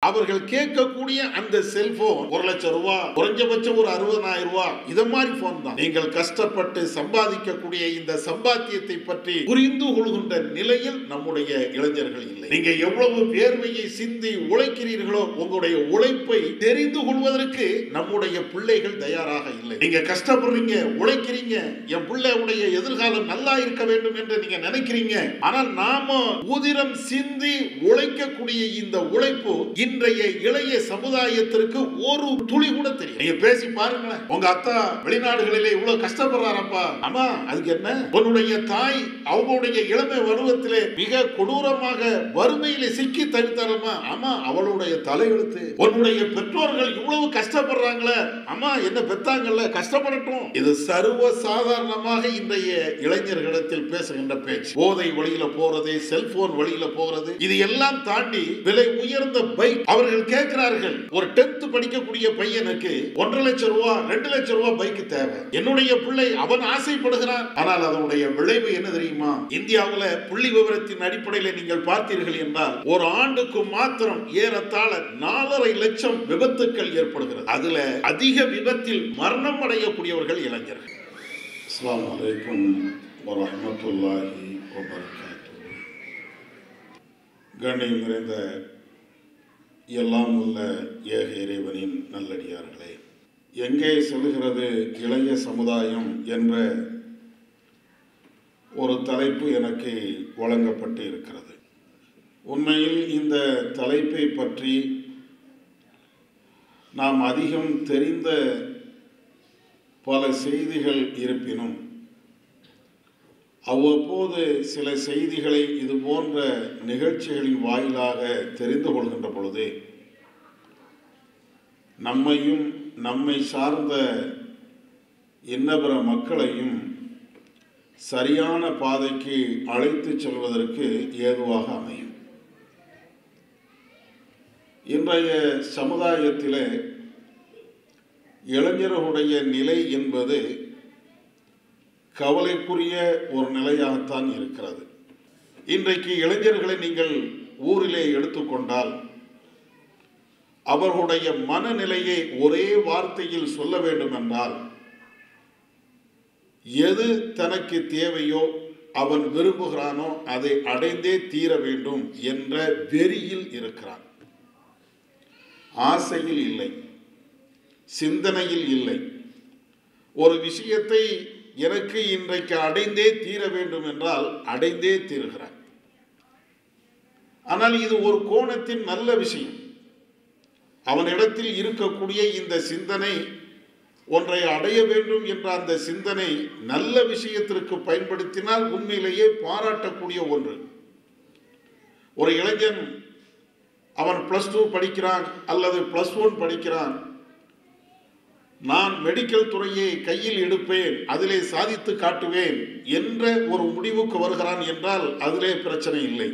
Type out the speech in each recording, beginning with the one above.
அவர்கள் கேட்கக்கூடிய அந்த செல்போன் 1 லட்சம் ரூபாய், குறைஞ்சபட்சம் ஒரு 60,000 ரூபாய், இத மாதிரி போன் தான். நீங்கள் கஷ்டப்பட்டு சம்பாதிக்கக்கூடிய இந்த சம்பாத்தியத்தை பற்றி புரிந்து கொள்கின்ற நிலையில் நம்முடைய இளைஞர்கள் இல்லை. நீங்க எவ்வளவு வேர்வையை சிந்தி உழைக்கிறீர்களோ உங்களுடைய உழைப்பை தெரிந்து கொள்வதற்கு நம்முடைய பிள்ளைகள் தயாராக இல்லை. நீங்க கஷ்டப்படுறீங்க, உழைக்கிறீங்க, என் பிள்ளையுடைய எதிர்காலம் நல்லா இருக்க வேண்டும் என்று நீங்க நினைக்கிறீங்க. ஆனால் நாம உதிரம் சிந்தி உழைக்கக்கூடிய இந்த உழைப்பு இன்றைய இளைய சமுதாயத்திற்கு ஒரு துளி கூட தெரியும். நீங்க பேசி பாருங்களேன், உங்க அத்தா வெளிநாடுகளிலே இவ்வளவு கஷ்டப்படுறாரப்பா, ஆமா அதுக்கு என்ன? உன்னுடைய தாய் அவங்களுடைய இளமை பருவத்திலே மிக கொடூரமாக வறுமையிலே சிக்கி தவித்தாரம்மா, ஆமா அவளுடைய தலையெழுத்து. உன்னுடைய பெற்றோர்கள் இவ்வளவு கஷ்டப்படுறாங்களே, ஆமா என்ன பெத்தாங்கல்ல, கஷ்டப்படட்டும். இது சர்வ சாதாரணமாக இன்றைய இளைஞர்களிடத்தில் பேசுகின்ற பேச்சு. போதை வழியில போறது, செல்போன் வழியில போகிறது, இது எல்லாம் தாண்டி விலை உயர்ந்த பைக் அவர்கள் கேட்கிறார்கள். ஒரு 10th படிக்கக்கூடிய பையனுக்கு 1.5 லட்சம் ரூபாய் 2 லட்சம் ரூபாய் பைக் தேவை. என்னுடைய பிள்ளை அவன் ஆசைப்படுகிறான். ஆனால் அதனுடைய விளைவு என்ன தெரியுமா? இந்தியாவில் புள்ளி விவரத்தின் அடிப்படையில் நீங்கள் பார்த்தீர்கள் என்றால் ஒரு ஆண்டுக்கு மாத்திரம் ஏறத்தாழ 4.5 லட்சம் விபத்துக்கள் ஏற்படுகிறது. அதுல அதிக விபத்தில் மரணம் அடையக்கூடியவர்கள் இளைஞர்கள். அஸ்ஸலாமு அலைக்கும் வரஹ்மத்துல்லாஹி வபரகாத்துஹு. கண்ணியம் நிறைந்த எல்லாம் உள்ள ஏக இறைவனின் நல்லடியார்களே, எங்கே சொல்லுகிறது இளைய சமுதாயம் என்ற ஒரு தலைப்பு எனக்கு வழங்கப்பட்டு இருக்கிறது. உண்மையில் இந்த தலைப்பை பற்றி நாம் அதிகம் தெரிந்த பல செய்திகள் இருப்பினும் அவ்வப்போது சில செய்திகளை இது போன்ற நிகழ்ச்சிகளின் வாயிலாக தெரிந்து கொள்கின்ற பொழுது நம்மையும் நம்மை சார்ந்த இன்னபிற மக்களையும் சரியான பாதைக்கு அழைத்து செல்வதற்கு ஏதுவாக அமையும். இன்றைய சமுதாயத்திலே இளைஞர்களுடைய நிலை என்பது கவலைக்குரிய ஒரு நிலையாகத்தான் இருக்கிறது. இன்றைக்கு இளைஞர்களை நீங்கள் ஊரிலே எடுத்துக்கொண்டால் அவர்களுடைய மனநிலையை ஒரே வார்த்தையில் சொல்ல வேண்டும் என்றால், எது தனக்கு தேவையோ அவன் விரும்புகிறானோ அதை அடைந்தே தீர வேண்டும் என்ற வெறியில் இருக்கிறான். ஆசையில் இல்லை, சிந்தனையில் இல்லை. ஒரு விஷயத்தை எனக்கு இன்றைக்கு அடைந்தே தீர வேண்டும் என்றால் அடைந்தே தீருகிறான். ஆனால் இது ஒரு கோணத்தின் நல்ல விஷயம். அவனிடத்தில் இருக்கக்கூடிய இந்த சிந்தனை, ஒன்றை அடைய வேண்டும் என்ற அந்த சிந்தனை நல்ல விஷயத்திற்கு பயன்படுத்தினால் உண்மையிலேயே பாராட்டக்கூடிய ஒன்று. ஒரு இளைஞன் அவன் +2 படிக்கிறான் அல்லது +1 படிக்கிறான், நான் மெடிக்கல் துறையை கையில் எடுப்பேன், அதிலே சாதித்து காட்டுவேன் என்ற ஒரு முடிவுக்கு வருகிறான் என்றால் அதிலே பிரச்சனை இல்லை.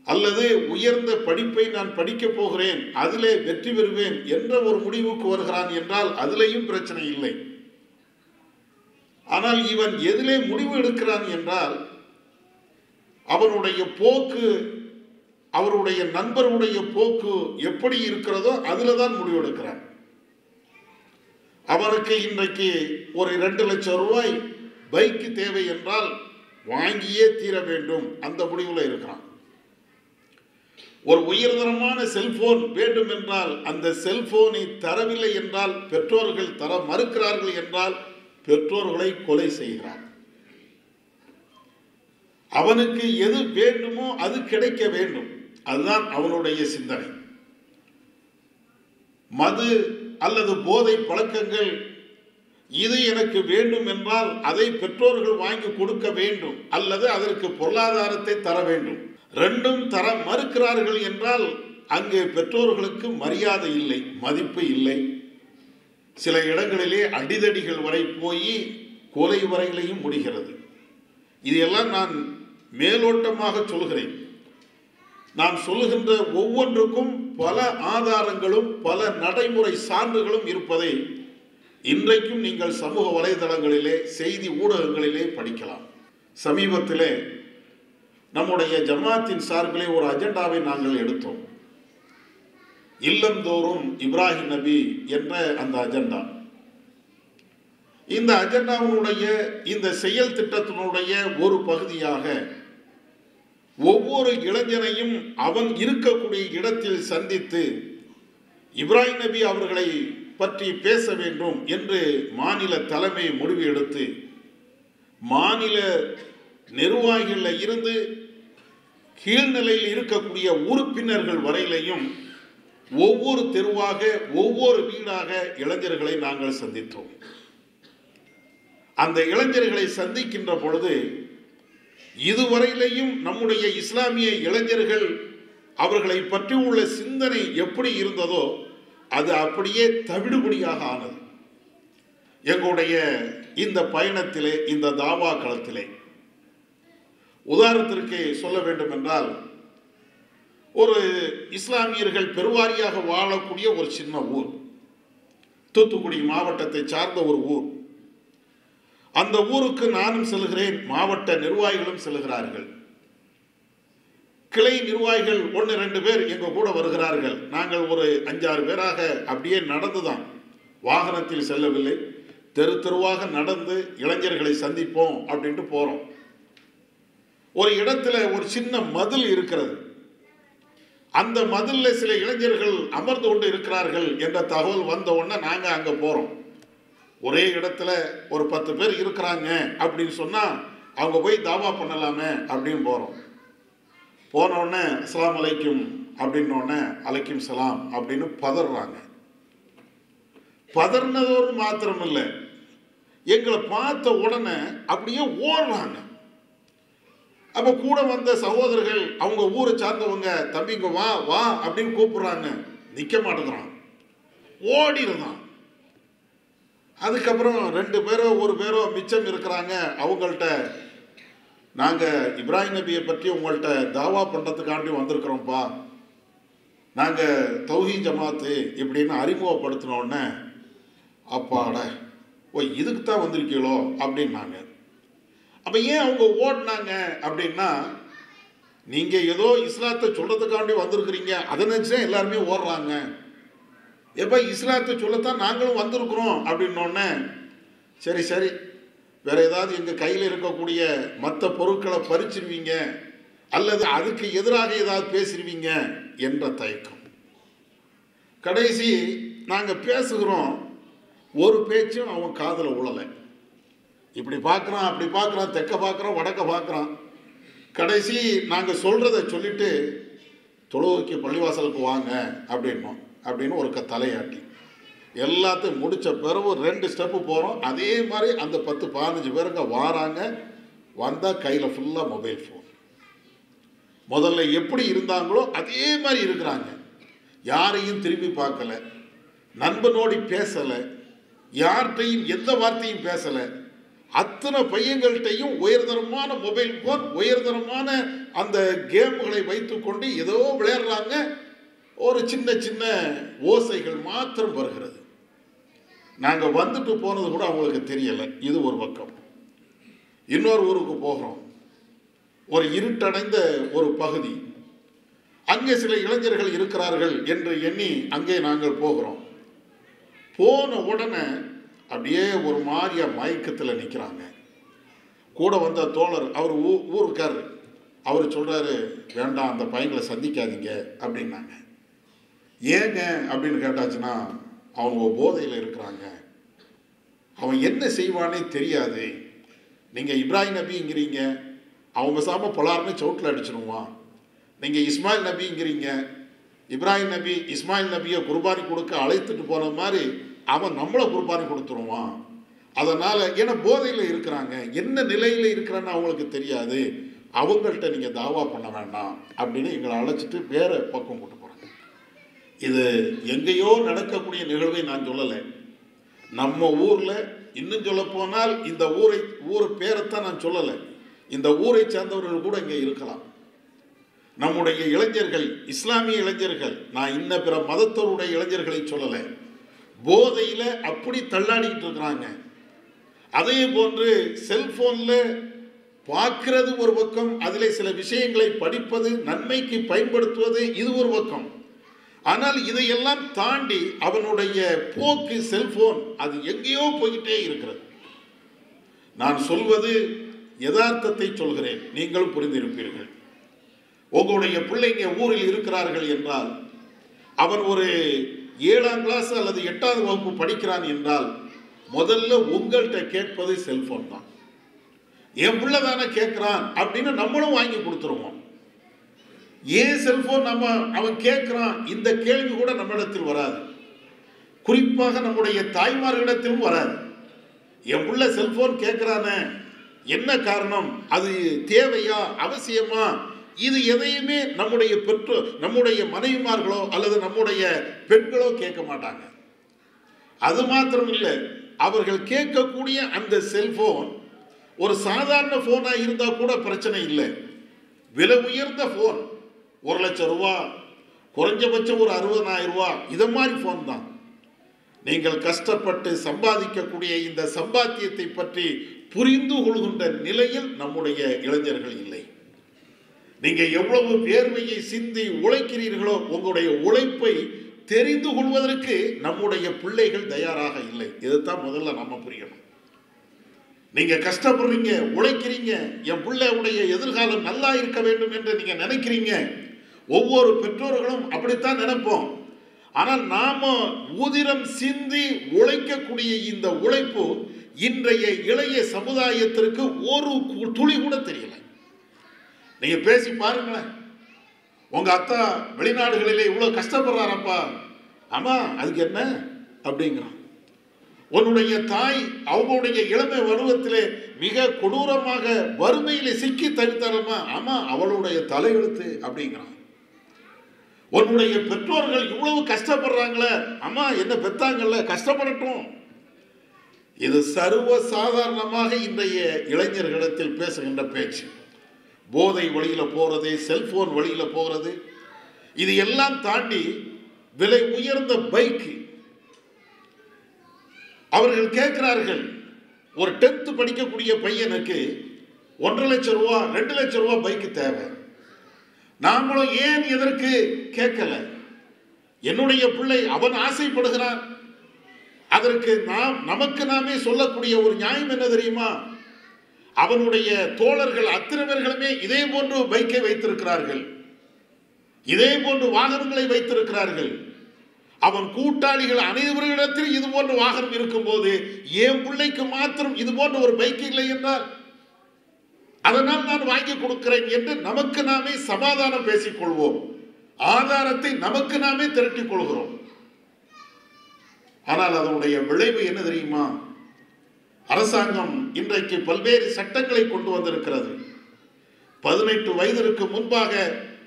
அல்லது உயர்ந்த படிப்பை நான் படிக்கப் போகிறேன், அதிலே வெற்றி பெறுவேன் என்ற ஒரு முடிவுக்கு வருகிறான் என்றால் அதிலேயும் பிரச்சனை இல்லை. ஆனால் இவன் எதிலே முடிவு எடுக்கிறான் என்றால் அவனுடைய போக்கு, அவருடைய நண்பருடைய போக்கு எப்படி இருக்கிறதோ அதில் தான் முடிவு எடுக்கிறான். அவனுக்கு இன்றைக்கு ஒரு 2 லட்சம் ரூபாய் பைக்கு தேவை என்றால் வாங்கியே தீர வேண்டும், அந்த முடிவில் இருக்கிறான். ஒரு உயர்தரமான செல்போன் வேண்டும் என்றால் அந்த செல்போனை தரவில்லை என்றால், பெற்றோர்கள் தர மறுக்கிறார்கள் என்றால் பெற்றோர்களை கொலை செய்கிறான். அவனுக்கு எது வேண்டுமோ அது கிடைக்க வேண்டும், அதுதான் அவனுடைய சிந்தனை. மது அல்லது போதை பழக்கங்கள், இது எனக்கு வேண்டும் என்றால் அதை பெற்றோர்கள் வாங்கி கொடுக்க வேண்டும் அல்லது அதற்கு பொருளாதாரத்தை தர வேண்டும். ரெண்டும் தர மறுக்கிறார்கள் என்றால் அங்கே பெற்றோர்களுக்கு மரியாதை இல்லை, மதிப்பு இல்லை. சில இடங்களிலே அடிதடிகள் வரை போய் கொலை வரையிலையும் முடிகிறது. இதையெல்லாம் நான் மேலோட்டமாக சொல்கிறேன். நான் சொல்லுகின்ற ஒவ்வொன்றுக்கும் பல ஆதாரங்களும் பல நடைமுறை சான்றுகளும் இருப்பதை இன்றைக்கும் நீங்கள் சமூக வலைதளங்களிலே செய்தி ஊடகங்களிலே படிக்கலாம். சமீபத்திலே நம்முடைய ஜமாத்தின் சார்பிலே ஒரு அஜெண்டாவை நாங்கள் எடுத்தோம். இல்லந்தோறும் இப்ராஹிம் நபி என்ற அந்த அஜெண்டா. இந்த அஜெண்டாவினுடைய இந்த செயல் திட்டத்தினுடைய ஒரு பகுதியாக ஒவ்வொரு இளைஞனையும் அவன் இருக்கக்கூடிய இடத்தில் சந்தித்து இப்ராஹிம் நபி அவர்களை பற்றி பேச வேண்டும் என்று மாநில தலைமை முடிவு எடுத்து மாநில நிர்வாகிகளில் இருந்து கீழ்நிலையில் இருக்கக்கூடிய உறுப்பினர்கள் வரையிலையும் ஒவ்வொரு தெருவாக ஒவ்வொரு வீடாக இளைஞர்களை நாங்கள் சந்தித்தோம். அந்த இளைஞர்களை சந்திக்கின்ற பொழுது இதுவரையிலையும் நம்முடைய இஸ்லாமிய இளைஞர்கள் அவர்களை பற்றி உள்ள சிந்தனை எப்படி இருந்ததோ அது அப்படியே தவிடுபடியாக ஆனது. எங்களுடைய இந்த பயணத்திலே, இந்த தாவா களத்திலே உதாரணத்திற்கு சொல்ல வேண்டும் என்றால், ஒரு இஸ்லாமியர்கள் பெருவாரியாக வாழக்கூடிய ஒரு சின்ன ஊர், தூத்துக்குடி மாவட்டத்தை சார்ந்த ஒரு ஊர். அந்த ஊருக்கு நானும் செல்கிறேன், மாவட்ட நிர்வாகிகளும் செல்கிறார்கள். கிளை நிர்வாகிகள் 1-2 பேர் எங்க கூட வருகிறார்கள். நாங்கள் ஒரு 5-6 பேராக அப்படியே நடந்துதான், வாகனத்தில் செல்லவில்லை, தெரு தெருவாக நடந்து இளைஞர்களை சந்திப்போம் அப்படின்ட்டு போறோம். ஒரு இடத்துல ஒரு சின்ன மதில் இருக்கிறது. அந்த மதில்ல சில இளைஞர்கள் அமர்ந்து கொண்டு இருக்கிறார்கள் என்ற தகவல் வந்த உடனே நாங்க அங்க போறோம். ஒரே இடத்துல ஒரு 10 பேர் இருக்கிறாங்க அப்படின்னு சொன்னா அவங்க போய் தாவா பண்ணலாமே அப்படின்னு போறோம். போன உடனே அஸ்ஸலாமு அலைக்கும் அப்படின்னோடனே அலைக்கும் சலாம் அப்படின்னு பதறாங்க. பதறினதோடு மாத்திரம் இல்லை, எங்களை பார்த்த உடனே அப்படியே ஓடுறாங்க. அப்ப கூட வந்த சகோதரர்கள் அவங்க ஊரை சார்ந்தவங்க, தம்பிங்க வா வா அப்படின்னு கூப்பிடுறாங்க, நிக்க மாட்டேங்கிறான், ஓடிடுறான். அதுக்கப்புறம் 2 பேரோ 1 பேரோ மிச்சம் இருக்கிறாங்க. அவங்கள்ட்ட நாங்கள் இப்ராஹிம் நபியை பற்றி உங்கள்கிட்ட தாவா பண்ணுறதுக்காண்டி வந்திருக்கிறோம்ப்பா, நாங்கள் தௌஹீத் ஜமாத்து இப்படின்னு அறிமுகப்படுத்தினோடனே அப்பாட ஓ இதுக்கு தான் வந்திருக்கீங்களோ அப்படின்னாங்க. அப்போ ஏன் அவங்க ஓடினாங்க அப்படின்னா, நீங்கள் ஏதோ இஸ்லாத்தை சொல்கிறதுக்காண்டி வந்திருக்கிறீங்க அதை நினச்சா எல்லாருமே ஓடுறாங்க. எப்போ இஸ்லாத்தை சொல்லத்தான் நாங்களும் வந்திருக்கிறோம் அப்படின்னோடனே சரி சரி வேற ஏதாவது எங்கள் கையில் இருக்கக்கூடிய மற்ற பொருட்களை பறிச்சிருவீங்க அல்லது அதுக்கு எதிராக ஏதாவது பேசிடுவீங்க என்ற தயக்கம். கடைசி நாங்கள் பேசுகிறோம், ஒரு பேச்சும் அவன் காதில் உழலை. இப்படி பார்க்குறான், அப்படி பார்க்குறான், தெற்க பார்க்குறான், வடக்க பார்க்குறான். கடைசி நாங்கள் சொல்கிறத சொல்லிட்டு தொழுகைக்கு பள்ளிவாசலுக்கு வாங்க அப்படின்னோம். அப்படின்னு ஒரு தலையாட்டி எல்லாத்தையும் முடித்த பிறகு 2 ஸ்டெப்பு போகிறோம். அதே மாதிரி அந்த 10-15 பேருங்க வாராங்க. வந்தால் கையில் ஃபுல்லாக மொபைல் ஃபோன். முதல்ல எப்படி இருந்தாங்களோ அதே மாதிரி இருக்கிறாங்க. யாரையும் திரும்பி பார்க்கல, நண்பனோடி பேசலை, யார்கிட்டையும் எந்த வார்த்தையும் பேசலை. அத்தனை பையங்கள்கிட்டையும் உயர்தரமான மொபைல் ஃபோன், உயர்தரமான அந்த கேம்களை வைத்துக்கொண்டு ஏதோ விளையாடுறாங்க. ஒரு சின்ன சின்ன ஓசைகள் மாத்திரம் வருகிறது. நாங்கள் வந்துட்டு போனது கூட அவங்களுக்கு தெரியலை. இது ஒரு பக்கம். இன்னொரு ஊருக்கு போகிறோம், ஒரு இருட்டடைந்த ஒரு பகுதி. அங்கே சில இளைஞர்கள் இருக்கிறார்கள் என்று எண்ணி அங்கே நாங்கள் போகிறோம். போன உடனே அப்படியே ஒரு மாதிரிய மயக்கத்தில் நிற்கிறாங்க. கூட வந்த தோழர், அவர் ஊருக்காரர், அவர் சொல்கிறாரு, வேண்டாம் அந்த பையங்களை சந்திக்காதீங்க அப்படின்னாங்க. ஏங்க அப்படின்னு கேட்டாச்சுன்னா, அவங்க போதையில் இருக்கிறாங்க, அவன் என்ன செய்வானே தெரியாது. நீங்கள் இப்ராஹிம் நபிங்கிறீங்க, அவன் பேசாம பலாருன்னு சவுட்டில் அடிச்சிடுவான். நீங்கள் இஸ்மாயில் நபிங்கிறீங்க, இப்ராஹிம் நபி இஸ்மாயில் நபியை குர்பானி கொடுக்க அழைத்துட்டு போன மாதிரி அவன் நம்மளை குர்பானி கொடுத்துருவான். அதனால் ஏன்னா போதையில் இருக்கிறாங்க, என்ன நிலையில் இருக்கிறான்னு அவங்களுக்கு தெரியாது, அவங்கள்ட்ட நீங்கள் தாவா பண்ண வேண்டாம் அப்படின்னு எங்களை அழைச்சிட்டு வேற பக்கம் கூட்டு போகிறாங்க. இது எங்கேயோ நடக்கக்கூடிய நிகழ்வை நான் சொல்லலை, நம்ம ஊரில். இன்னும் சொல்ல போனால் இந்த ஊர் பேரைத்தான் நான் சொல்லலை, இந்த ஊரை சேர்ந்தவர்கள் கூட இங்கே இருக்கலாம். நம்முடைய இளைஞர்கள், இஸ்லாமிய இளைஞர்கள், நான் இன்ன பிற மதத்தோருடைய இளைஞர்களை சொல்லலை, போதையில் அப்படி தள்ளாடிக்கிட்டு இருக்கிறாங்க. அதே போன்று செல்போனில் பார்க்கிறது ஒரு பக்கம், அதில் சில விஷயங்களை படிப்பது, நன்மைக்கு பயன்படுத்துவது இது ஒரு பக்கம். ஆனால் இதையெல்லாம் தாண்டி அவனுடைய போக்கு செல்போன் அது எங்கேயோ போயிட்டே இருக்கிறது. நான் சொல்வது யதார்த்தத்தை சொல்கிறேன், நீங்களும் புரிந்திருப்பீர்கள். உங்களுடைய பிள்ளைங்க ஊரில் இருக்கிறார்கள் என்றால், அவன் ஒரு 7ஆம் கிளாஸ் அல்லது 8வது வகுப்பு படிக்கிறான் என்றால் முதல்ல உங்கள்கிட்ட கேட்பது செல்போன் தான். என் பிள்ளை தானே கேட்கிறான் அப்படின்னு நம்மளும் வாங்கி கொடுத்துருவோம். ஏன் செல்போன் அவன் கேட்கிறான் இந்த கேள்வி கூட நம்மிடத்தில் வராது. குறிப்பாக நம்முடைய தாய்மார்களிடத்திலும் வராது. என் பிள்ளை செல்போன் கேட்கிறானே என்ன காரணம், அது தேவையா, அவசியமா, இது எதையுமே நம்முடைய மனைவிமார்களோ அல்லது நம்முடைய பெண்களோ கேட்க மாட்டாங்க. அது மாத்திரம் இல்லை, அவர்கள் கேட்கக்கூடிய அந்த செல்போன் ஒரு சாதாரண போனா இருந்தா கூட பிரச்சனை இல்லை. விலை உயர்ந்த போன், 1 லட்சம் ரூபா, குறைஞ்சபட்சம் ஒரு 60,000 ரூபாய், இதை மாதிரி போன் தான். நீங்கள் கஷ்டப்பட்டு சம்பாதிக்கக்கூடிய இந்த சம்பாத்தியத்தை பற்றி புரிந்து கொள்கின்ற நிலையில் நம்முடைய இளைஞர்கள் இல்லை. நீங்க எவ்வளவு வேர்வையை சிந்தி உழைக்கிறீர்களோ உங்களுடைய உழைப்பை தெரிந்து கொள்வதற்கு நம்முடைய பிள்ளைகள் தயாராக இல்லை. இதைத்தான் முதல்ல நம்ம புரியணும். நீங்க கஷ்டப்படுறீங்க, உழைக்கிறீங்க, என் பிள்ளையுடைய எதிர்காலம் நல்லா இருக்க வேண்டும் என்று நீங்க நினைக்கிறீங்க. ஒவ்வொரு பெற்றோர்களும் அப்படித்தான் நினைப்போம். ஆனால் நாம உதிரம் சிந்தி உழைக்கக்கூடிய இந்த உழைப்பு இன்றைய இளைய சமுதாயத்திற்கு ஒரு துளி கூட தெரியல. நீங்க பேசி பாருங்களேன், உங்க அத்தா வெளிநாடுகளிலே இவ்வளவு கஷ்டப்படுறாரப்பா, ஆமா அதுக்கு என்ன அப்படிங்கிறான். உன்னுடைய தாய் அவங்களுடைய இளமை பருவத்திலே மிக கொடூரமாக வறுமையிலே சிக்கி தவித்தாரம்மா, ஆமா அவளுடைய தலையெழுத்து அப்படிங்கிறான். உன்னுடைய பெற்றோர்கள் இவ்வளவு கஷ்டப்படுறாங்களே, அம்மா என்ன பெத்தாங்கல்ல, கஷ்டப்படட்டும். இது சர்வ சாதாரணமாக இன்றைய இளைஞர்களிடத்தில் பேசுகின்ற பேச்சு. போதை வழியில போறது, செல்போன் வழியில போகிறது, இது எல்லாம் தாண்டி விலை உயர்ந்த பைக் அவர்கள் கேட்கிறார்கள். ஒரு 10th படிக்கக்கூடிய பையனுக்கு 1.5 லட்சம் ரூபா 2 லட்சம் ரூபா பைக்கு தேவை. நாமளும் ஏன் எதற்கு கேட்கல? என்னுடைய பிள்ளை அவன் ஆசைப்படுகிறான், அதற்கு நமக்கு நாமே சொல்லக்கூடிய ஒரு நியாயம் என்ன தெரியுமா? அவனுடைய தோழர்கள் அத்தனை பேர்களுமே இதே போன்று பைக்கை வைத்திருக்கிறார்கள், இதே போன்று வாகனங்களை வைத்திருக்கிறார்கள். அவன் கூட்டாளிகள் அனைவரிடத்தில் இது போன்ற வாகனம் இருக்கும் போது என் பிள்ளைக்கு மாத்திரம் இது போன்ற ஒரு பைக் இல்லை என்றால் அதனால் நான் வாங்கி கொடுக்கிறேன் என்று நமக்கு நாமே சமாதானம் பேசிக் கொள்வோம். ஆதாரத்தை நமக்கு நாமே திரட்டிக் கொள்கிறோம். ஆனால் அதனுடைய விளைவு என்ன தெரியுமா? அரசாங்கம் இன்றைக்கு பல்வேறு சட்டங்களை கொண்டு வந்திருக்கிறது. 18 வயதிற்கு முன்பாக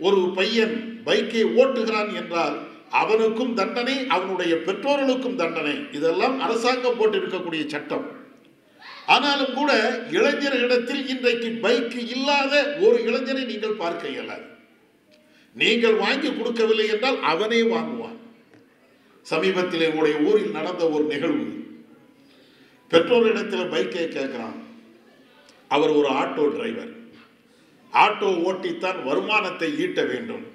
ஒரு பையன் பைக்கை ஓட்டுகிறான் என்றால் அவனுக்கும் தண்டனை, அவனுடைய பெற்றோர்களுக்கும் தண்டனை. இதெல்லாம் அரசாங்கம் போட்டிருக்கக்கூடிய சட்டம். ஆனாலும் கூட இளைஞர்களிடத்தில் இன்றைக்கு பைக் இல்லாத ஒரு இளைஞரை நீங்கள் பார்க்க இயலாது. நீங்கள் வாங்கி கொடுக்கவில்லை என்றால் அவனே வாங்குவான். சமீபத்தில் எங்களுடைய ஊரில் நடந்த ஒரு நிகழ்வு. பெற்றோரிடத்தில் பைக்கை கேட்கிறான். அவர் ஒரு ஆட்டோ டிரைவர், ஆட்டோ ஓட்டித்தான் வருமானத்தை ஈட்ட வேண்டும்.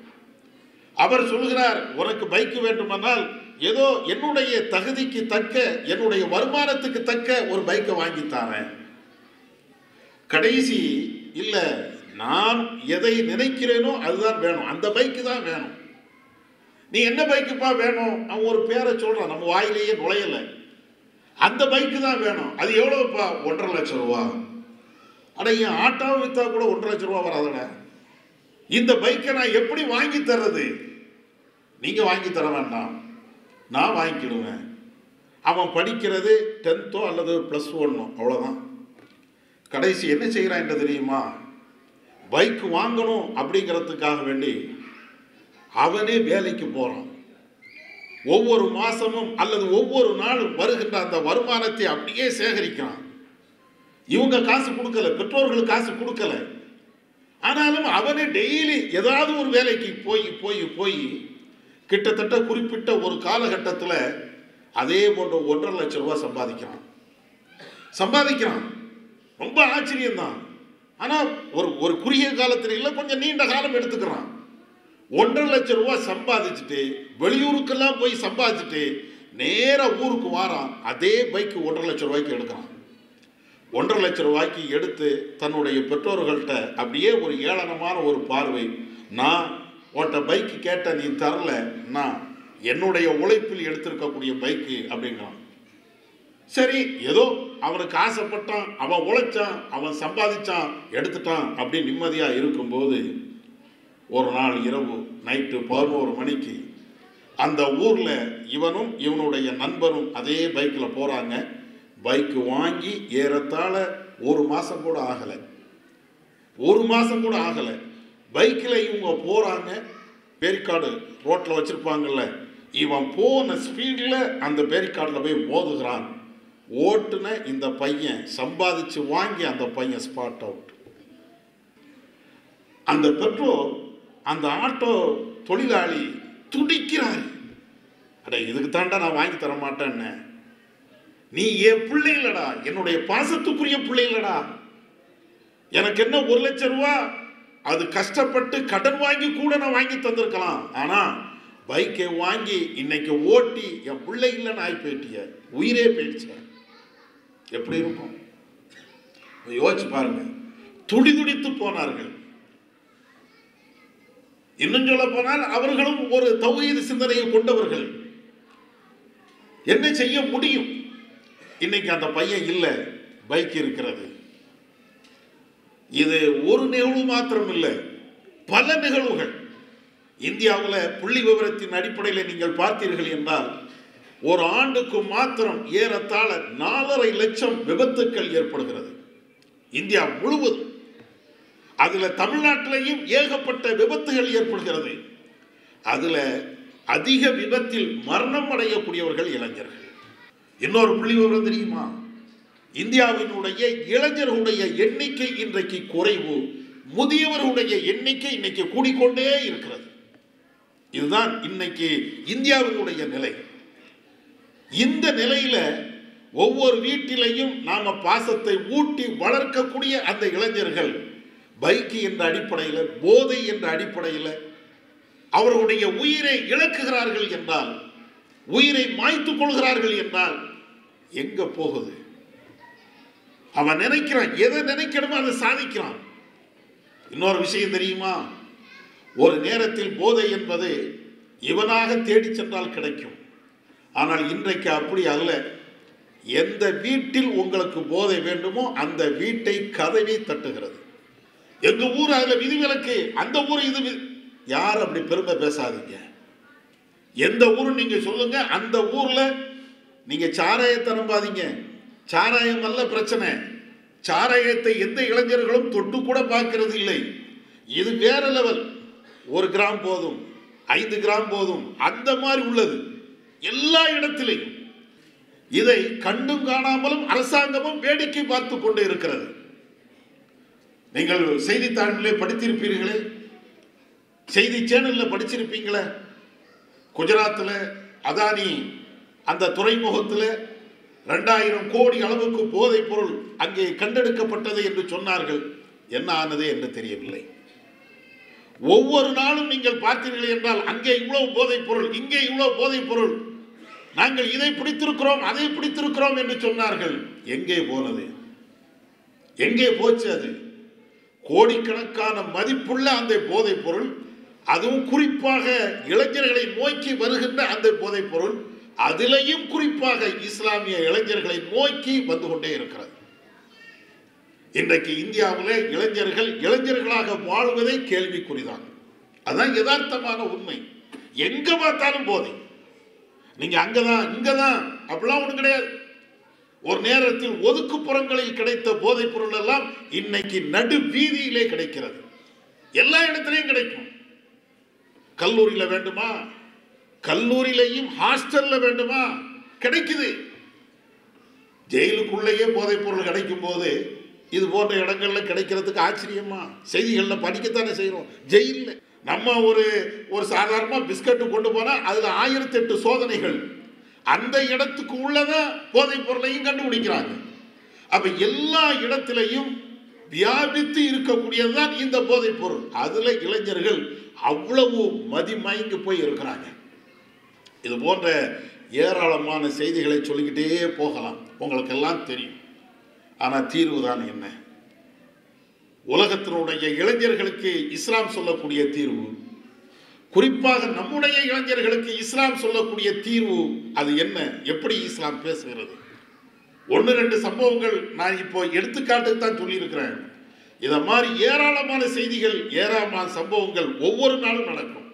அவர் சொல்கிறார், உனக்கு பைக் வேண்டுமானால் ஏதோ என்னுடைய தகுதிக்கு தக்க, என்னுடைய வருமானத்துக்கு தக்க ஒரு பைக்கை வாங்கித்தாரேன். கடைசி இல்ல, நான் எதை நினைக்கிறேனோ அதுதான் வேணும், அந்த பைக்கு தான் வேணும். நீ என்ன பைக்குப்பா வேணும்? அவன் ஒரு பேரை சொல்றான், நம்ம வாயிலேயே நுழையல. அந்த பைக்கு தான் வேணும். அது எவ்வளவுப்பா? 1.5 லட்சம் ரூபா. அட என் ஆட்டோவை வித்தா கூட 1.5 லட்சம் ரூபா வராதட. இந்த பைக்கை நான் எப்படி வாங்கி தர்றது? நீங்க வாங்கி தர வேண்டாம், நான் வாங்கிக்கிடுவேன். அவன் படிக்கிறது 10th அல்லது +1 அவ்வளோதான். கடைசி என்ன செய்கிறான் என்று தெரியுமா? பைக் வாங்கணும் அப்படிங்கிறதுக்காக வேண்டி அவனே வேலைக்கு போகிறான். ஒவ்வொரு மாசமும் அல்லது ஒவ்வொரு நாளும் வருகின்ற அந்த வருமானத்தை அப்படியே சேகரிக்கிறான். இவங்க காசு கொடுக்கல, பெற்றோர்கள் காசு கொடுக்கல. ஆனாலும் அவனே டெய்லி ஏதாவது ஒரு வேலைக்கு போய் போய் போய் கிட்டத்தட்ட குறிப்பிட்ட ஒரு காலகட்டத்தில் அதே போன்ற 1.5 லட்சம் ரூபா சம்பாதிக்கிறான். ரொம்ப ஆச்சரியம்தான். ஆனால் ஒரு குறுகிய காலத்தில் இல்லை, கொஞ்சம் நீண்ட காலம் எடுத்துக்கிறான். 1,50,000 சம்பாதிச்சுட்டு வெளியூருக்கெல்லாம் போய் சம்பாதிச்சுட்டு நேரா ஊருக்கு வாரான். அதே பைக்கு 1,50,000 எடுக்கிறான். 1,50,000 எடுத்து தன்னுடைய பெற்றோர்கள்ட்ட அப்படியே ஒரு ஏளனமான ஒரு பார்வை, நான் உன்கிட்ட பைக்கு கேட்ட நீ தரல, நான் என்னுடைய உழைப்பில் எடுத்திருக்கக்கூடிய பைக்கு அப்படிங்கிறான். சரி, ஏதோ அவனுக்கு ஆசைப்பட்டான், அவன் உழைச்சான், அவன் சம்பாதிச்சான், எடுத்துட்டான் அப்படி நிம்மதியா இருக்கும்போது ஒரு நாள் இரவு நைட்டு 11 மணிக்கு அந்த ஊர்ல இவனும் இவனுடைய நண்பரும் அதே பைக்ல போறாங்க. பைக்கு வாங்கி ஏறத்தாழ 1 மாசம் கூட ஆகலை. 1 மாசம் கூட ஆகலை. பைக்கில் இவங்க போறாங்க. பேரிக்காடு ரோட்ல வச்சிருப்பாங்கல்ல, இவன் போன ஸ்பீடில் அந்த பேரிக்காடில் போய் மோதுகிறான். ஓட்டுன இந்த பையன், சம்பாதிச்சு வாங்கி அந்த பையன் ஸ்பாட் அவுட். அந்த பெட்ரோல் அந்த ஆட்டோ தொழிலாளி துடிக்கிறார். அட, இதுக்கு தாண்டா நான் வாங்கி தர மாட்டேன்னு. நீ என் பிள்ளை இல்லடா, என்னுடைய பாசத்துக்குரிய பிள்ளை இல்லடா. எனக்கு என்ன 1,00,000 அது கஷ்டப்பட்டு கடன் வாங்கி கூட நான் வாங்கி தந்திருக்கலாம். ஆனா பைக்கை வாங்கி இன்னைக்கு ஓட்டி என் பிள்ளை இல்லைன்னு ஆகி போயிட்டிய, உயிரே போயிடுச்ச. எப்படி இருக்கும் யோசிச்சு பாருங்க. துடிதுடித்து போனார்கள். இன்னும் சொல்ல போனால் அவர்களும் ஒரு தௌஹீத் சிந்தனையை கொண்டவர்கள். என்ன செய்ய முடியும்? இன்னைக்கு அந்த பையன் இல்லை, பைக் இருக்கிறது. இது ஒரு நிகழ்வு மாத்திரம் இல்லை, பல நிகழ்வுகள். இந்தியாவில் புள்ளி விவரத்தின் அடிப்படையில் நீங்கள் பார்த்தீர்கள் என்றால் ஒரு ஆண்டுக்கு மாத்திரம் ஏறத்தாழ 4,5 லட்சம் விபத்துக்கள் ஏற்படுகிறது இந்தியா முழுவதும். அதுல தமிழ்நாட்டிலையும் ஏகப்பட்ட விபத்துகள் ஏற்படுகிறது. அதுல அதிக விபத்தில் மரணம் அடையக்கூடியவர்கள் இளைஞர்கள். இன்னொரு புள்ளி விவரம் தெரியுமா? இந்தியாவினுடைய இளைஞர்களுடைய எண்ணிக்கை இன்றைக்கு குறைவு, முதியவர்களுடைய எண்ணிக்கை இன்னைக்கு கூடிக்கொண்டே இருக்கிறது. இதுதான் இன்னைக்கு இந்தியாவினுடைய நிலை. இந்த நிலையில ஒவ்வொரு வீட்டிலையும் நாம பாசத்தை ஊட்டி வளர்க்கக்கூடிய அந்த இளைஞர்கள் பைக்கு என்ற அடிப்படையில், போதை என்ற அடிப்படையில் அவர்களுடைய உயிரை இழக்குகிறார்கள் என்றால், உயிரை மாய்த்துக் கொள்கிறார்கள் என்றால் எங்க போகுது? அவன் நினைக்கிறான், எதை நினைக்கணுமோ அதை சாதிக்கிறான். இன்னொரு விஷயம் தெரியுமா? ஒரு நேரத்தில் போதை என்பது இவனாக தேடி சென்றால் கிடைக்கும். ஆனால் இன்றைக்கு அப்படி அல்ல. எந்த வீட்டில் உங்களுக்கு போதை வேண்டுமோ அந்த வீட்டை கதவை தட்டுகிறது. எங்க ஊர் அதுல விதிவிலக்கு, அந்த ஊர் இது. யார் அப்படி பெருமை பேசாதீங்க. எந்த ஊர் நீங்க சொல்லுங்க, அந்த ஊர்ல நீங்க சாராயத்தை நம்பாதீங்க. சாராயம் அல்ல பிரச்சனை. சாராயத்தை எந்த இளைஞர்களும் தொட்டு கூட பார்க்கிறது இல்லை. இது வேற லெவல். 1 கிராம் போதும், 5 கிராம் போதும், அந்த மாதிரி உள்ளது எல்லா இடத்திலையும். இதை கண்டும் காணாமலும் அரசாங்கமும் வேடிக்கை பார்த்து கொண்டு இருக்கிறது. நீங்கள் செய்தித்தாளிலே படித்திருப்பீர்களே, செய்தி சேனல்ல படிச்சிருப்பீங்களே, குஜராத்தில் அதானி அந்த துறைமுகத்தில் 2000 கோடி அளவுக்கு போதைப் பொருள் அங்கே கண்டெடுக்கப்பட்டது என்று சொன்னார்கள். என்ன ஆனது என்று தெரியவில்லை. ஒவ்வொரு நாளும் நீங்கள் பார்த்தீர்கள் என்றால் அங்கே இவ்வளவு போதைப் பொருள், இங்கே இவ்வளவு போதைப் பொருள், நாங்கள் இதை பிடித்திருக்கிறோம் அதை பிடித்திருக்கிறோம் என்று சொன்னார்கள். எங்கே போனது? எங்கே போச்சு? அது கோடிக்கணக்கான மதிப்புள்ள அந்த போதைப் பொருள், அதுவும் குறிப்பாக இளைஞர்களை நோக்கி வருகின்ற அந்த போதைப் பொருள், அதிலையும் குறிப்பாக இஸ்லாமிய இளைஞர்களை நோக்கி வந்து கொண்டே இருக்கிறது. இன்றைக்கு இந்தியாவிலே இளைஞர்கள் இளைஞர்களாக வாழ்வதை கேள்விக்குறிதான். அதுதான் யதார்த்தமான உண்மை. எங்க பார்த்தாலும் போதை. நீங்க அங்கதான் இங்கதான் அப்படிலாம் ஒண்ணு கிடையாது. ஒரு நேரத்தில் ஒதுக்குப்புறங்களில் கிடைத்த போதைப் பொருள் எல்லாம் இன்னைக்கு நடு வீதியிலே கிடைக்கிறது. எல்லா இடத்திலையும் கிடைக்கும். கல்லூரியில வேண்டுமா, கல்லூரியிலையும் ஹாஸ்டல்ல வேண்டுமா, கிடைக்குது. ஜெயிலுக்குள்ளேயே போதைப் பொருள் கிடைக்கும் போது இது போன்ற இடங்கள்ல கிடைக்கிறதுக்கு ஆச்சரியமா? செய்திகள்ல படிக்கத்தானே செய்யறோம். ஜெயில்ல நம்ம ஒரு சாதாரண பிஸ்கட் கொண்டு போனா அதுல 1008 சோதனைகள். அந்த இடத்துக்கு உள்ளதான் போதைப் பொருளையும் கண்டுபிடிக்கிறாங்க. அப்ப எல்லா இடத்திலையும் வியாபித்து இருக்கக்கூடியதுதான் இந்த போதைப் பொருள். அதுல இளைஞர்கள் அவ்வளவு மதிமயங்கி போய் இருக்கிறாங்க. இது போன்ற ஏராளமான செய்திகளை சொல்லிக்கிட்டே போகலாம், உங்களுக்கெல்லாம் தெரியும். ஆனால் தீர்வு தான் என்ன? உலகத்தினுடைய இளைஞர்களுக்கு இஸ்லாம் சொல்லக்கூடிய தீர்வு, குறிப்பாக நம்முடைய இளைஞர்களுக்கு இஸ்லாம் சொல்லக்கூடிய தீர்வு அது என்ன? எப்படி இஸ்லாம் பேசுகிறது? 1-2 சம்பவங்கள் நான் இப்போ எடுத்துக்காட்டு தான் சொல்லியிருக்கிறேன். இதை மாதிரி ஏராளமான செய்திகள், ஏராளமான சம்பவங்கள் ஒவ்வொரு நாளும் நடக்கும்.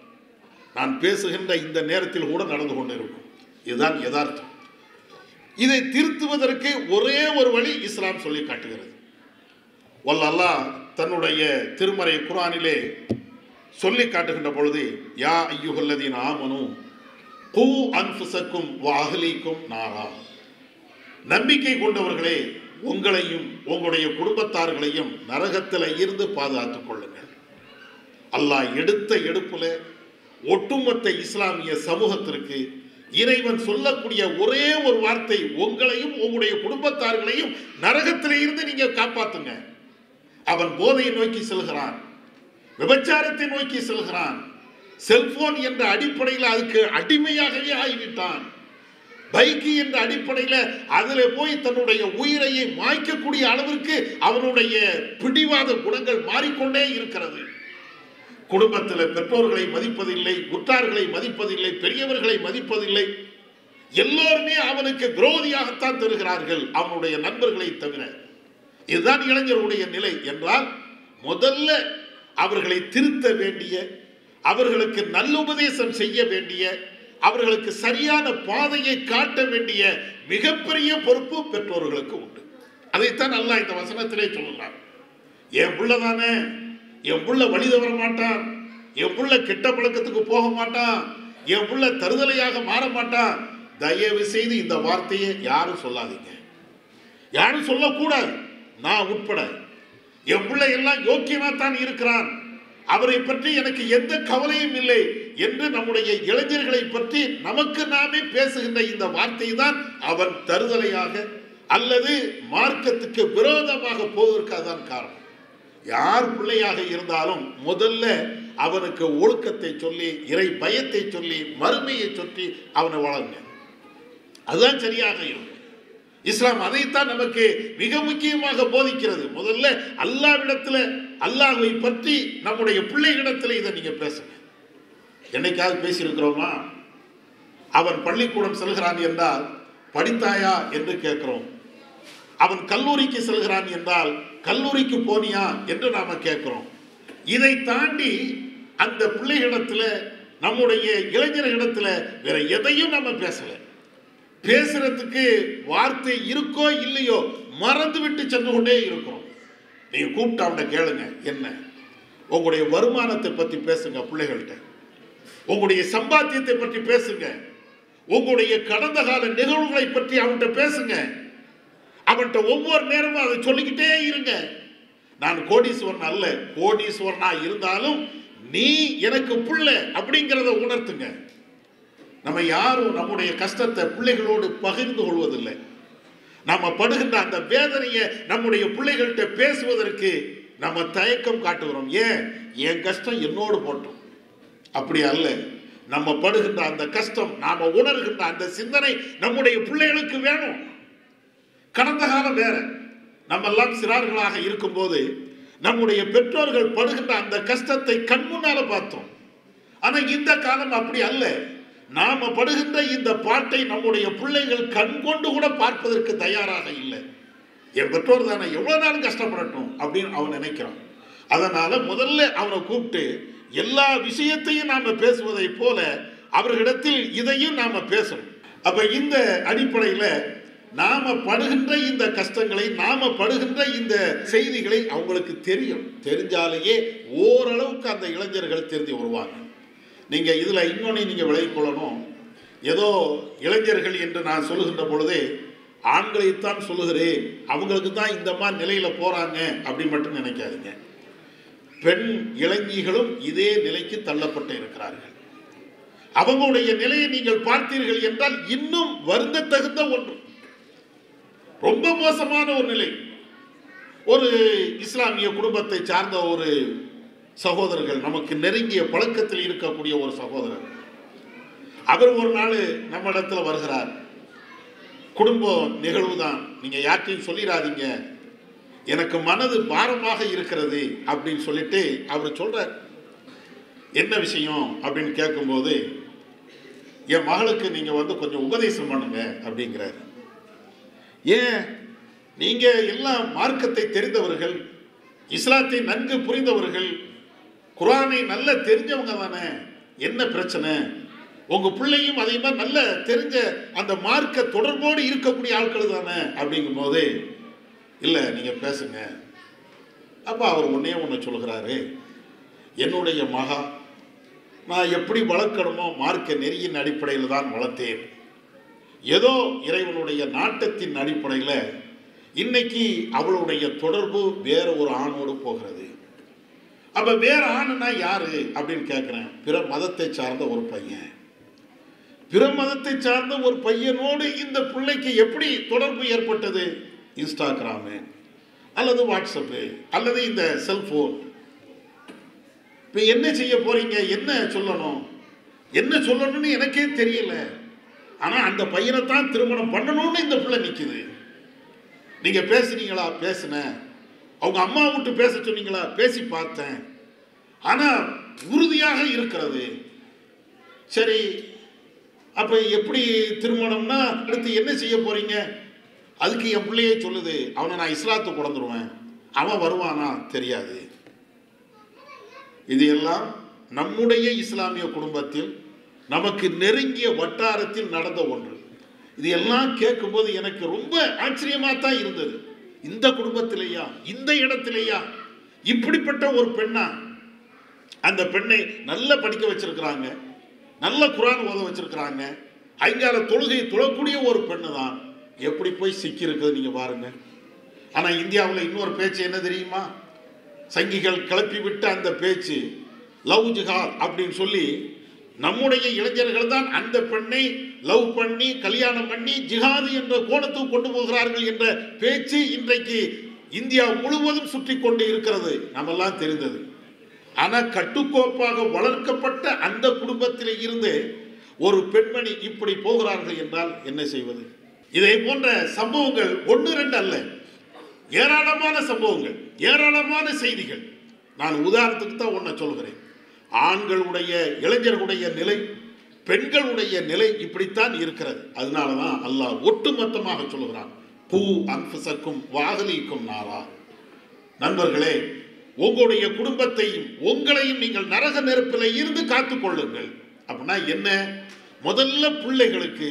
நான் பேசுகின்ற இந்த நேரத்தில் கூட நடந்து கொண்டு இருக்கும். இதுதான் யதார்த்தம். இதை திருத்துவதற்கு ஒரே ஒரு வழி இஸ்லாம் சொல்லி காட்டுகிறது. வல்லல்லாஹ் தன்னுடைய திருமறை குர்ஆனிலே சொல்லி காட்டுகின்ற பொழுது, யா அய்யுஹல்லதீன ஆமனு கூ அன்ஃபுஸக்கும் வ அஹ்லீக்கும் நாரா, நம்பிக்கை கொண்டவர்களே, உங்களையும் உங்களுடைய குடும்பத்தார்களையும் நரகத்தில் இருந்து பாதுகாத்துக் கொள்ளுங்கள். அல்லாஹ் எடுத்த எடுப்புல ஒட்டுமொத்த இஸ்லாமிய சமூகத்திற்கு இறைவன் சொல்லக்கூடிய ஒரே ஒரு வார்த்தை, உங்களையும் உங்களுடைய குடும்பத்தார்களையும் நரகத்திலே இருந்து நீங்க காப்பாத்துங்க. அவன் போதையை நோக்கி செல்கிறான், விபச்சாரத்தை நோக்கி செல்கிறான், செல்போன் என்ற அடிப்படையில் அதுக்கு அடிமையாகவே ஆகிவிட்டான். பைக்கு என்ற அடிப்படையில் அதில் போய் தன்னுடைய உயிரையை மாய்க்கக்கூடிய அளவிற்கு அவனுடைய பிடிவாத குணங்கள் மாறிக்கொண்டே இருக்கிறது. குடும்பத்தில் பெற்றோர்களை மதிப்பதில்லை, உற்றார்களை மதிப்பதில்லை, பெரியவர்களை மதிப்பதில்லை. எல்லோருமே அவனுக்கு விரோதியாகத்தான் தருகிறார்கள், அவனுடைய நண்பர்களை தவிர. இதுதான் இளைஞருடைய நிலை என்றால், முதல்ல அவர்களை திருத்த வேண்டிய, அவர்களுக்கு நல்லுபதேசம் செய்ய வேண்டிய, அவர்களுக்கு சரியான பாதையை காட்ட வேண்டிய மிகப்பெரிய பொறுப்பு பெற்றோர்களுக்கு உண்டு. அதைத்தான் அல்லாஹ் இந்த வசனத்திலே சொல்லுகிறார். என் புள்ள தானே, என் புள்ள வழி தவற மாட்டான், என் புள்ள கெட்ட பழக்கத்துக்கு போக மாட்டான், என் புள்ள தருதலையாக மாற மாட்டான். தயவு செய்து இந்த வார்த்தையை யாரும் சொல்லாதீங்க, யாரும் சொல்லக்கூடாது. நான் உட்பட என் பிள்ளை எல்லாம் யோக்கியமாத்தான் இருக்கிறான், அவரை பற்றி எனக்கு எந்த கவலையும் இல்லை என்று நம்முடைய இளைஞர்களை பற்றி நமக்கு நாமே பேசுகின்ற இந்த வார்த்தை தான் அவன் தருதலையாக அல்லது மார்க்கத்துக்கு விரோதமாக போவதற்கு அதுதான் காரணம். யார் பிள்ளையாக இருந்தாலும் முதல்ல அவனுக்கு ஒழுக்கத்தை சொல்லி, இறை பயத்தை சொல்லி, மறுமையை சொல்லி அவனை வளருங்க. அதுதான் சரியாக இருக்கும். இஸ்லாம் அதைத்தான் நமக்கு மிக முக்கியமாக போதிக்கிறது. முதல்ல அல்லாஹ்விடத்தில், அல்லாஹ்வை பற்றி நம்முடைய பிள்ளைகளிடத்தில் இதை நீங்க பேசுங்க. என்னைக்காவது பேசியிருக்கிறோமா? அவன் பள்ளிக்கூடம் செல்கிறான் என்றால் படித்தாயா என்று கேட்கிறோம். அவன் கல்லூரிக்கு செல்கிறான் என்றால் கல்லூரிக்கு போனியா என்று நாம கேட்கிறோம். இதை தாண்டி அந்த பிள்ளைகளிடத்தில், நம்முடைய இளைஞர்களிடத்தில் வேற எதையும் நம்ம பேசல. பேசுறதுக்கு வார்த்தை இருக்கோ இல்லையோ மறந்து விட்டு சென்று கொண்டே இருக்கிறோம். நீங்க கூப்பிட்டு அவனை கேளுங்க, என்ன உங்களுடைய வருமானத்தை பற்றி பேசுங்க பிள்ளைகள்கிட்ட, உங்களுடைய சம்பாத்தியத்தை பற்றி பேசுங்க, உங்களுடைய கடந்த கால நிகழ்வுகளை பற்றி அவன்கிட்ட பேசுங்க. அவன்கிட்ட ஒவ்வொரு நேரமும் அதை சொல்லிக்கிட்டே இருங்க. நான் கோடீஸ்வரன் அல்ல, கோடீஸ்வரனா இருந்தாலும் நீ எனக்கு பிள்ளை அப்படிங்கிறத உணர்த்துங்க. நம்ம யாரும் நம்முடைய கஷ்டத்தை பிள்ளைகளோடு பகிர்ந்து கொள்வதில்லை. நம்ம படுகின்ற அந்த வேதனையை நம்முடைய பிள்ளைகள்கிட்ட பேசுவதற்கு நம்ம தயக்கம் காட்டுகிறோம். ஏன்? என் கஷ்டம் என்னோடு போட்டோம். அப்படி அல்ல. நம்ம படுகின்ற அந்த கஷ்டம், நாம உணர்கின்ற அந்த சிந்தனை நம்முடைய பிள்ளைகளுக்கு வேணும். கடந்த காலம் வேற. நம்ம எல்லாம் சிறார்களாக இருக்கும்போது நம்முடைய பெற்றோர்கள் படுகின்ற அந்த கஷ்டத்தை கண்முன்னால பார்த்தோம். ஆனா இந்த காலம் அப்படி அல்ல. நாம படுகின்ற இந்த பாட்டை நம்முடைய பிள்ளைகள் கண் கொண்டு கூட பார்ப்பதற்கு தயாராக இல்லை. என் பெற்றோர் தானே, எவ்வளவு நாள் கஷ்டப்படட்டும் அப்படின்னு அவன் நினைக்கிறான். அதனால முதல்ல அவனை கூப்பிட்டு எல்லா விஷயத்தையும் நாம பேசுவதை போல அவர்களிடத்தில் இதையும் நாம பேசணும். அப்ப இந்த அடிப்படையில நாம படுகின்ற இந்த கஷ்டங்களை, நாம படுகின்ற இந்த செய்திகளை அவங்களுக்கு தெரியும். தெரிஞ்சாலேயே ஓரளவுக்கு அந்த இளைஞர்கள் தெரிஞ்சு வருவாங்க. நீங்க இதுல இன்னொன்னு நீங்க விலகிக் கொள்ளணும். ஏதோ இளைஞர்கள் என்று நான் சொல்லுகின்ற பொழுதே ஆண்களைத்தான் சொல்லுகிறேன், அவங்களுக்கு தான் இந்த மாதிரி நிலையில போறாங்க அப்படி மட்டும் நினைக்காதீங்க. பெண் இளைஞர்களும் இதே நிலைக்கு தள்ளப்பட்டு இருக்கிறார்கள். அவங்களுடைய நிலையை நீங்கள் பார்த்தீர்கள் என்றால் இன்னும் வருந்த தகுந்த ஒன்று, ரொம்ப மோசமான ஒரு நிலை. ஒரு இஸ்லாமிய குடும்பத்தை சார்ந்த ஒரு சகோதரர்கள், நமக்கு நெருங்கிய பழக்கத்தில் இருக்கக்கூடிய ஒரு சகோதரர், அவர் ஒரு நாள் நம்ம இடத்துல வருகிறார். குடும்ப நிகழ்வு தான், நீங்க யார்ட்டையும் சொல்லிடாதீங்க, எனக்கு மனது பாரமாக இருக்கிறது அப்படின்னு சொல்லிட்டு அவர் சொல்றார். என்ன விஷயம் அப்படின்னு கேட்கும்போது, என் மகளுக்கு நீங்க கொஞ்சம் உபதேசம் பண்ணுங்க அப்படிங்கிறார். ஏன், நீங்க எல்லாம் மார்க்கத்தை தெரிந்தவர்கள், இஸ்லாத்தை நன்கு புரிந்தவர்கள், குர்ஆனை நல்ல தெரிஞ்சவங்க தானே, என்ன பிரச்சனை? உங்க பிள்ளையும் அதே மாதிரி நல்ல தெரிஞ்ச அந்த மார்க்க தொடர்போடு இருக்கக்கூடிய ஆட்கள் தானே அப்படிங்கும் போது, இல்லை நீங்க பேசுங்க. அப்ப அவர் ஒண்ணு சொல்கிறாரு, என்னுடைய மகா நான் எப்படி வளர்க்கணுமோ மார்க்க நெறியின் அடிப்படையில் தான் வளர்த்தேன். ஏதோ இறைவனுடைய நாட்டத்தின் அடிப்படையில் இன்னைக்கு அவளுடைய தொடர்பு வேற ஒரு ஆணோடு போகிறது. அப்ப வேற ஆணுனா யாரு அப்படின்னு கேட்கிறேன். பிற மதத்தை சார்ந்த ஒரு பையன், பிற மதத்தை சார்ந்த ஒரு பையனோடு இந்த பிள்ளைக்கு எப்படி தொடர்பு ஏற்பட்டது? இன்ஸ்டாகிராமு அல்லது வாட்ஸ்அப்பு அல்லது இந்த செல்போன். இப்போ என்ன செய்ய போறீங்க, என்ன சொல்லணும், என்ன சொல்லணும்னு எனக்கே தெரியல. ஆனால் அந்த பையனை தான் திருமணம் பண்ணணும்னு இந்த பிள்ளை நிற்குது. நீங்கள் பேசுனீங்களா? பேசினேன். அவங்க அம்மா விட்டு பேச சொன்னீங்களா? பேசி பார்த்தேன். ஆனால் உறுதியாக இருக்கிறது. சரி, அப்போ எப்படி திருமணம்னா அடுத்து என்ன செய்ய போறீங்க? அதுக்கு என் பிள்ளையே சொல்லுது, அவனை நான் இஸ்லாத்துக்கு கொண்டுருவேன். அவன் வருவானா தெரியாது. இது எல்லாம் நம்முடைய இஸ்லாமிய குடும்பத்தில் நமக்கு நெருங்கிய வட்டாரத்தில் நடந்த ஒன்று. இது எல்லாம் கேட்கும்போது எனக்கு ரொம்ப ஆச்சரியமா தான் இருந்தது. இந்த குடும்பத்திலேயா, இந்த இடத்திலேயா இப்படிப்பட்ட ஒரு பெண்ணா? அந்த பெண்ணை நல்லா படிக்க வச்சிருக்கிறாங்க, நல்ல குர்ஆன் ஓத வச்சிருக்கிறாங்க, ஐங்கால தொழுகை தொழக்கூடிய ஒரு பெண்ணு தான் எப்படி போய் சிக்கி இருக்குது நீங்க பாருங்க. ஆனா இந்தியாவில் இன்னொரு பேச்சு என்ன தெரியுமா? சங்கிகள் கிளப்பி விட்ட அந்த பேச்சு லவ் ஜிஹாத் அப்படின்னு சொல்லி நம்முடைய இளைஞர்கள் தான் அந்த பெண்ணை லவ் பண்ணி கல்யாணம் பண்ணி ஜிஹாது என்ற கோணத்துக்கு கொண்டு போகிறார்கள் என்ற பேச்சு இன்றைக்கு இந்தியா முழுவதும் சுற்றி கொண்டு இருக்கிறது. நம்மெல்லாம் தெரிந்தது. ஆனால் கட்டுக்கோப்பாக வளர்க்கப்பட்ட அந்த குடும்பத்திலே இருந்து ஒரு பெண்மணி இப்படி போகிறார்கள் என்றால் என்ன செய்வது? இதை போன்ற சம்பவங்கள் ஒன்று ரெண்டு அல்ல, ஏராளமான சம்பவங்கள், ஏராளமான செய்திகள். நான் உதாரணத்துக்கு தான் ஒன்றை சொல்கிறேன். ஆண்களுடைய இளைஞர்களுடைய நிலை, பெண்களுடைய நிலை இப்படித்தான் இருக்கிறது. அதனால தான் அல்லாஹ் ஒட்டுமொத்தமாக சொல்லுகிறான், கூ அன்ஃபுஸக்கும் வஅஹ்லீக்கும் நாரா. நண்பர்களே, உங்களுடைய குடும்பத்தையும் உங்களையும் நீங்கள் நரக நெருப்பில் இருந்து காத்துக்கொள்ளுங்கள். அப்படின்னா என்ன? முதல்ல பிள்ளைகளுக்கு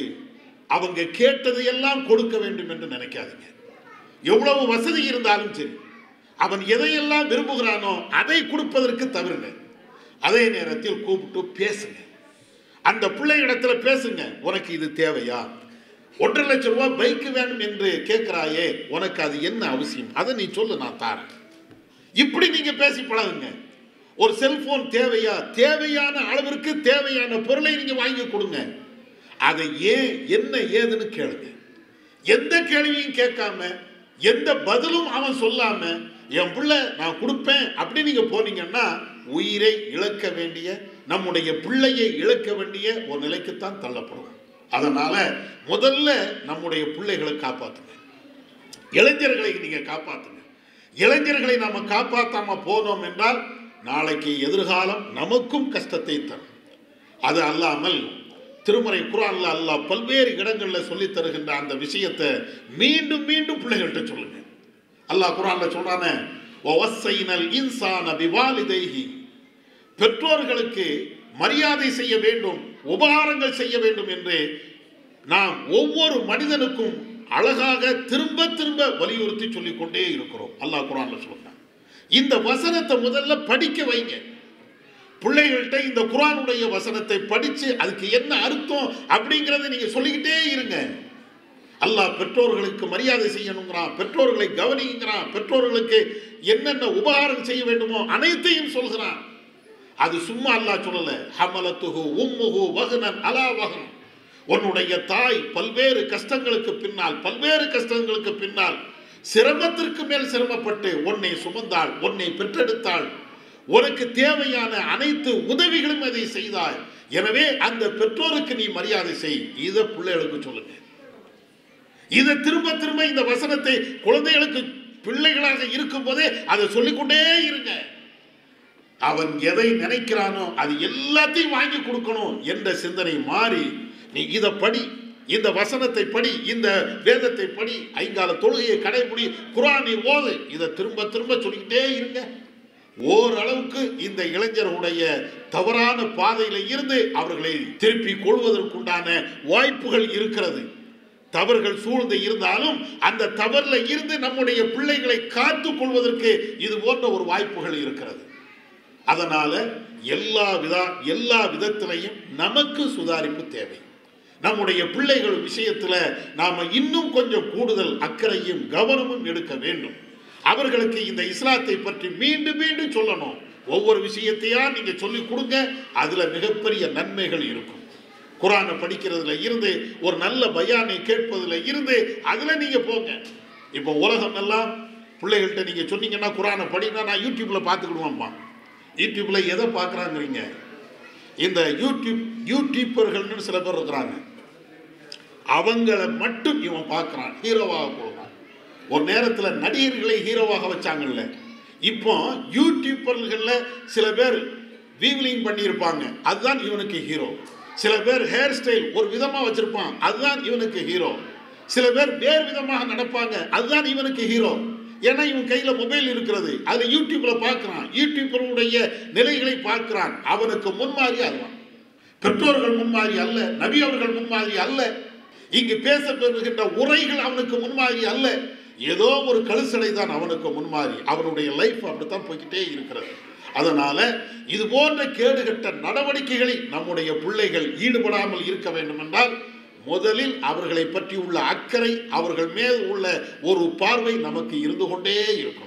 அவங்க கேட்டது எல்லாம் கொடுக்க வேண்டும் என்று நினைக்காதீங்க. எவ்வளவு வசதி இருந்தாலும் சரி, அவன் எதையெல்லாம் விரும்புகிறானோ அதை கொடுப்பதற்கு தவிருங்க. அதே நேரத்தில் கூப்பிட்டு பேசுங்க. அந்த பிள்ளையிடத்துல பேசுங்க. உனக்கு இது தேவையா? 1.5 லட்சம் ரூபாய் பைக் வேணும் என்று கேட்கிறாயே, உனக்கு அது என்ன அவசியம்? அதை நீ சொல்லு, நான் தாரேன். இப்படி நீங்க பேசி பழகுங்க. ஒரு செல்போன் தேவையா? தேவையான அளவிற்கு தேவையான பொருளை நீங்க வாங்கி கொடுங்க. அதை ஏன் என்ன ஏதுன்னு கேளுங்க. எந்த கேள்வியும் கேட்காம, எந்த பதிலும் அவன் சொல்லாம, என் பிள்ளை நான் கொடுப்பேன் அப்படி நீங்க போனீங்கன்னா உயிரை இழக்க வேண்டிய, நம்முடைய பிள்ளையை இழக்க வேண்டிய ஒரு நிலைக்குத்தான் தள்ளப்படும். அதனால முதல்ல நம்முடைய பிள்ளைகளை காப்பாத்துங்க, இளைஞர்களை நீங்க காப்பாத்துங்க. இளைஞர்களை நாம காப்பாற்றாம போனோம் என்றால் நாளைக்கு எதிர்காலம் நமக்கும் கஷ்டத்தை தரும். அது அல்லாமல் திருமறை குர்ஆன்ல அல்லாஹ் பல்வேறு இடங்களில் சொல்லி தருகின்ற அந்த விஷயத்தை மீண்டும் மீண்டும் பிள்ளைகள்கிட்ட சொல்லுங்க. அல்லாஹ் குர்ஆன்ல சொல்றானே, வவஸ்ஸைனல் இன்சான பிவாலிதைஹி, பெற்றோர்களுக்கு மரியாதை செய்ய வேண்டும், உபகாரங்கள் செய்ய வேண்டும் என்று நாம் ஒவ்வொரு மனிதனுக்கும் அழகாக திரும்ப திரும்ப வலியுறுத்தி சொல்லிக் கொண்டே இருக்கிறோம். அல்லாஹ் குர்ஆன்ல சொல்றான். இந்த வசனத்தை முதல்ல படிக்க வைங்க. பிள்ளைகள்கிட்ட இந்த குர்ஆனுடைய வசனத்தை படிச்சு அதுக்கு என்ன அர்த்தம் அப்படிங்கறத நீங்க சொல்லிக்கிட்டே இருங்க. அல்லாஹ் பெற்றோர்களுக்கு மரியாதை செய்யணுங்கிறான், பெற்றோர்களை கவனிக்கிறான், பெற்றோர்களுக்கு என்னென்ன உபகாரம் செய்ய வேண்டுமோ அனைத்தையும் சொல்கிறான். அது சும்மா அல்லாஹ் சொல்லல. ஹமலத்துஹு உம்முஹு வஹ்னன் அலா வஹ்ன். உன்னுடைய தாய் பல்வேறு கஷ்டங்களுக்கு பின்னால் சிரமத்திற்கு மேல் சிரமப்பட்டு உன்னை சுமந்தாள், உன்னை பெற்றெடுத்தாள், உனக்கு தேவையான அனைத்து உதவிகளும் அதை செய்தாய். எனவே அந்த பெற்றோருக்கு நீ மரியாதை செய். இதை பிள்ளைகளுக்கு சொல்லுங்க. இதை திரும்ப திரும்ப இந்த வசனத்தை குழந்தைகளுக்கு பிள்ளைகளாக இருக்கும் போதே அதை சொல்லிக்கொண்டே இருங்க. அவன் எதை நினைக்கிறானோ அது எல்லாத்தையும் வாங்கி கொடுக்கணும் என்ற சிந்தனை மாறி நீ இதை படி, இந்த வசனத்தை படி, இந்த வேதத்தை படி, ஐங்கால தொழுகையை கடைபிடி, குர்ஆனை ஓது, இதை திரும்ப திரும்ப சொல்லிக்கிட்டே இருங்க. ஓரளவுக்கு இந்த இளைஞர்களுடைய தவறான பாதையில இருந்து அவர்களை திருப்பி கொள்வதற்குண்டான வாய்ப்புகள் இருக்கிறது. தவறுகள் சூழ்ந்து இருந்தாலும் அந்த தவறுல இருந்து நம்முடைய பிள்ளைகளை காத்துக் கொள்வதற்கு இது போன்ற ஒரு வாய்ப்புகள் இருக்கிறது. அதனால எல்லா விதத்திலையும் நமக்கு சுதாரிப்பு தேவை. நம்முடைய பிள்ளைகள் விஷயத்துல நாம இன்னும் கொஞ்சம் கூடுதல் அக்கறையும் கவனமும் எடுக்க வேண்டும். அவர்களுக்கு இந்த இஸ்லாத்தை பற்றி மீண்டும் மீண்டும் சொல்லணும். ஒவ்வொரு விஷயத்தையா நீங்க சொல்லிக் கொடுங்க. அதுல மிகப்பெரிய நன்மைகள் இருக்கும். குர்ஆனை படிக்கிறதுல இருந்து, ஒரு நல்ல பயானை கேட்பதுல இருந்து, அதுல நீங்க போங்க. இப்போ உலகம் எல்லாம் பிள்ளைகள்கிட்ட நீங்க சொன்னீங்கன்னா குர்ஆனை படினா நான் யூடியூப்ல பார்த்துக்கிடுவான்ப்பா. யூடியூப்ல எதை பார்க்குறாங்கிறீங்க? இந்த யூடியூபர்கள்னு சில பேர் இருக்கிறாங்க. அவங்கள மட்டும் இவன் பார்க்குறான், ஹீரோவாக போகிறான். ஒரு நேரத்தில் நடிகர்களை ஹீரோவாக வச்சாங்கல்ல, இப்போ யூடியூபர்களில் சில பேர் வீவ்லிங் பண்ணியிருப்பாங்க, அதுதான் இவனுக்கு ஹீரோ. சில பேர் ஹேர் ஸ்டைல் ஒரு விதமாக வச்சிருப்பான், அதுதான் இவனுக்கு ஹீரோ. சில பேர் வேறு விதமாக நடப்பாங்க, அதுதான் இவனுக்கு ஹீரோ. ஏன்னா இவன் கையில் மொபைல் இருக்கிறது, அதில் யூடியூப்ல பார்க்குறான், யூடியூபருடைய நிலைகளை பார்க்கிறான். அவனுக்கு முன்மாதிரி அதுவான். பெற்றோர்கள் முன்மாதிரி அல்ல, நபி அவர்கள் முன்மாதிரி அல்ல, இங்கு பேசப்படுகின்ற உரைகள் அவனுக்கு முன்மாதிரி அல்ல. ஏதோ ஒரு கழுசடை தான் அவனுக்கு முன்மாதிரி. அவனுடைய லைஃப் அப்படித்தான் போய்கிட்டே இருக்கிறது. அதனால இது போன்ற கேடுகட்ட நடவடிக்கைகளில் நம்முடைய பிள்ளைகள் ஈடுபடாமல் இருக்க வேண்டும் என்றால் முதலில் அவர்களை பற்றி உள்ள அக்கறை, அவர்கள் மேல் உள்ள ஒரு பார்வை நமக்கு இருந்து கொண்டே இருக்கணும்.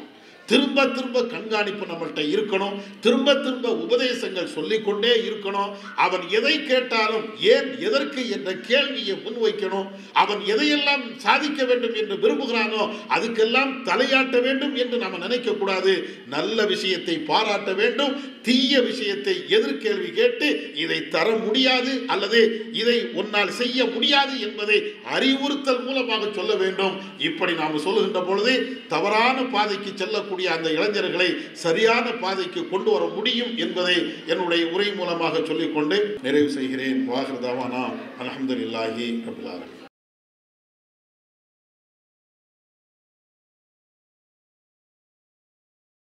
திரும்ப திரும்ப கண்காணிப்பு நம்மள்கிட்ட இருக்கணும். திரும்ப திரும்ப உபதேசங்கள் சொல்லிக்கொண்டே இருக்கணும். அவன் எதை கேட்டாலும் ஏன் எதற்கு என்ற கேள்வியை முன்வைக்கணும். அவன் எதையெல்லாம் சாதிக்க வேண்டும் என்று விரும்புகிறானோ அதுக்கெல்லாம் தலையாட்ட வேண்டும் என்று நம்ம நினைக்க கூடாது. நல்ல விஷயத்தை பாராட்ட வேண்டும். தீய விஷயத்தை எதிர்கேள்வி கேட்டு இதை தர முடியாது அல்லது இதை உன்னால் செய்ய முடியாது என்பதை அறிவுறுத்தல் மூலமாக சொல்ல வேண்டும். இப்படி நாம் சொல்லுகின்ற பொழுது தவறான பாதைக்கு செல்லக்கூடிய அந்த இளைஞர்களை சரியான பாதைக்கு கொண்டு வர முடியும் என்பதை என்னுடைய உரை மூலமாக சொல்லிக்கொண்டு நிறைவு செய்கிறேன். வாஹிர் தாவானா அல்ஹம்துலில்லாஹி ரப்பில் ஆலமீன்.